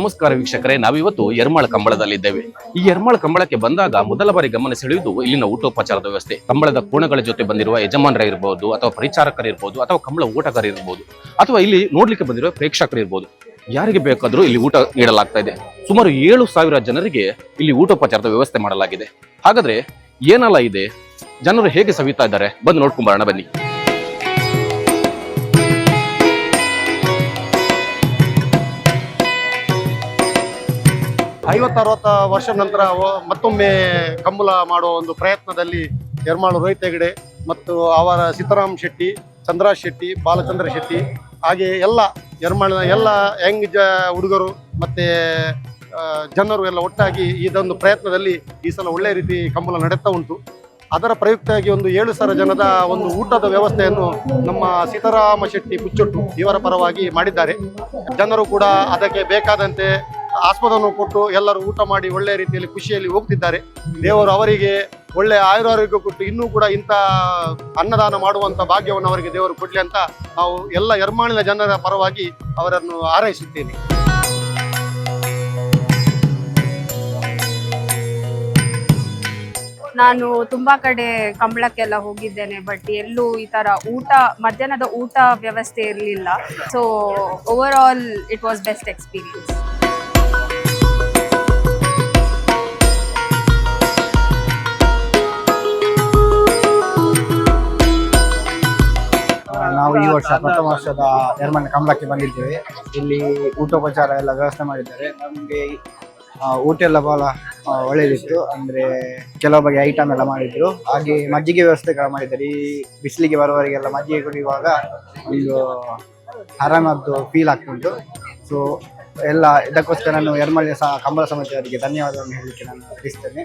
ನಮಸ್ಕಾರ ವೀಕ್ಷಕರೇ, ನಾವಿವತ್ತು ಯರ್ಮಾಳ್ ಕಂಬಳದಲ್ಲಿದ್ದೇವೆ. ಈ ಯರ್ಮಾಳ್ ಕಂಬಳಕ್ಕೆ ಬಂದಾಗ ಮೊದಲ ಬಾರಿ ಗಮನ ಸೆಳೆಯುವುದು ಇಲ್ಲಿನ ಊಟೋಪಚಾರದ ವ್ಯವಸ್ಥೆ. ಕಂಬಳದ ಕೋಣಗಳ ಜೊತೆ ಬಂದಿರುವ ಯಜಮಾನರಿರ್ಬೋದು, ಅಥವಾ ಪರಿಚಾರಕರಿರ್ಬೋದು, ಅಥವಾ ಕಂಬಳ ಊಟಗಾರರಿರ್ಬೋದು, ಅಥವಾ ಇಲ್ಲಿ ನೋಡ್ಲಿಕ್ಕೆ ಬಂದಿರುವ ಪ್ರೇಕ್ಷಕರಿರ್ಬೋದು, ಯಾರಿಗೆ ಬೇಕಾದ್ರೂ ಇಲ್ಲಿ ಊಟ ನೀಡಲಾಗ್ತಾ ಇದೆ. ಸುಮಾರು 7,000 ಜನರಿಗೆ ಇಲ್ಲಿ ಊಟೋಪಚಾರದ ವ್ಯವಸ್ಥೆ ಮಾಡಲಾಗಿದೆ. ಹಾಗಾದ್ರೆ ಏನೆಲ್ಲ ಇದೆ, ಜನರು ಹೇಗೆ ಸವಿತಾ ಇದ್ದಾರೆ, ಬಂದು ನೋಡ್ಕೊಂಬರೋಣ ಬನ್ನಿ. ಐವತ್ತು-60 ವರ್ಷ ನಂತರ ಮತ್ತೊಮ್ಮೆ ಕಂಬಳ ಮಾಡುವ ಒಂದು ಪ್ರಯತ್ನದಲ್ಲಿ ಯರ್ಮಾಳು ರೋಹಿತ್ ಹೆಗಡೆ ಮತ್ತು ಅವರ ಸೀತಾರಾಮ್ ಶೆಟ್ಟಿ, ಚಂದ್ರಾಜ್ ಶೆಟ್ಟಿ, ಬಾಲಚಂದ್ರ ಶೆಟ್ಟಿ, ಹಾಗೆ ಎಲ್ಲ ಯರ್ಮಾಳಿನ ಎಲ್ಲ ಯಂಗ್ ಹುಡುಗರು ಮತ್ತೆ ಜನರು ಎಲ್ಲ ಒಟ್ಟಾಗಿ ಇದೊಂದು ಪ್ರಯತ್ನದಲ್ಲಿ ಈ ಸಲ ಒಳ್ಳೆಯ ರೀತಿ ಕಂಬಳ ನಡೆಯುತ್ತಾ ಉಂಟು. ಅದರ ಪ್ರಯುಕ್ತವಾಗಿ ಒಂದು 7,000 ಜನದ ಒಂದು ಊಟದ ವ್ಯವಸ್ಥೆಯನ್ನು ನಮ್ಮ ಸೀತಾರಾಮ ಶೆಟ್ಟಿ ಪುಚ್ಚೊಟ್ಟು ಇವರ ಪರವಾಗಿ ಮಾಡಿದ್ದಾರೆ. ಜನರು ಕೂಡ ಅದಕ್ಕೆ ಬೇಕಾದಂತೆ ಆಸ್ಪದವನ್ನು ಕೊಟ್ಟು ಎಲ್ಲರೂ ಊಟ ಮಾಡಿ ಒಳ್ಳೆಯ ರೀತಿಯಲ್ಲಿ ಖುಷಿಯಲ್ಲಿ ಹೋಗ್ತಿದ್ದಾರೆ. ದೇವರು ಅವರಿಗೆ ಒಳ್ಳೆಯ ಆಯುರಾರೋಗ್ಯ ಕೊಟ್ಟು ಇನ್ನೂ ಕೂಡ ಇಂಥ ಅನ್ನದಾನ ಮಾಡುವಂಥ ಭಾಗ್ಯವನ್ನು ಅವರಿಗೆ ದೇವರು ಕೊಡಲಿ ಅಂತ ನಾವು ಎಲ್ಲ ಯರ್ಮಾಳಿನ ಜನರ ಪರವಾಗಿ ಅವರನ್ನು ಹಾರೈಸುತ್ತೇನೆ. ನಾನು ತುಂಬಾ ಕಡೆ ಕಂಬಳಕ್ಕೆಲ್ಲ ಹೋಗಿದ್ದೇನೆ, ಬಟ್ ಎಲ್ಲೂ ಈ ತರ ಮಧ್ಯಾಹ್ನದ ಊಟ ವ್ಯವಸ್ಥೆ ಇರಲಿಲ್ಲ. So over all it was best experience. ನಾವು ಈ ವರ್ಷ ಪ್ರಥಮ ವರ್ಷದ ಯರ್ಮಾಳ್ ಕಂಬಳಕ್ಕೆ ಬಂದಿದ್ದೇವೆ. ಇಲ್ಲಿ ಊಟೋಪಚಾರ ಎಲ್ಲ ವ್ಯವಸ್ಥೆ ಮಾಡಿದ್ದಾರೆ. ನಮಗೆ ಊಟ ಎಲ್ಲ ಬಹಳ ಒಳ್ಳೆಯದಿತ್ತು. ಅಂದರೆ ಕೆಲವು ಬಗೆಯ ಐಟಮ್ ಎಲ್ಲ ಮಾಡಿದ್ರು, ಹಾಗೆ ಮಜ್ಜಿಗೆ ವ್ಯವಸ್ಥೆ ಮಾಡಿದ್ದಾರೆ. ಈ ಬಿಸಿಲಿಗೆ ಬರುವವರಿಗೆಲ್ಲ ಮಜ್ಜಿಗೆ ಕುಡಿಯುವಾಗ ಒಂದು ಆರಾಮದ್ದು ಫೀಲ್ ಆಗ್ತುಂಟು. ಸೊ ಎಲ್ಲ ಇದಕ್ಕೋಸ್ಕರ ನಾನು ಯರ್ಮಾಳ್ ಕಂಬಳ ಸಮಿತಿಯವರಿಗೆ ಧನ್ಯವಾದವನ್ನು ಹೇಳಲಿಕ್ಕೆ ನಾನು ಬಯಸ್ತೇನೆ.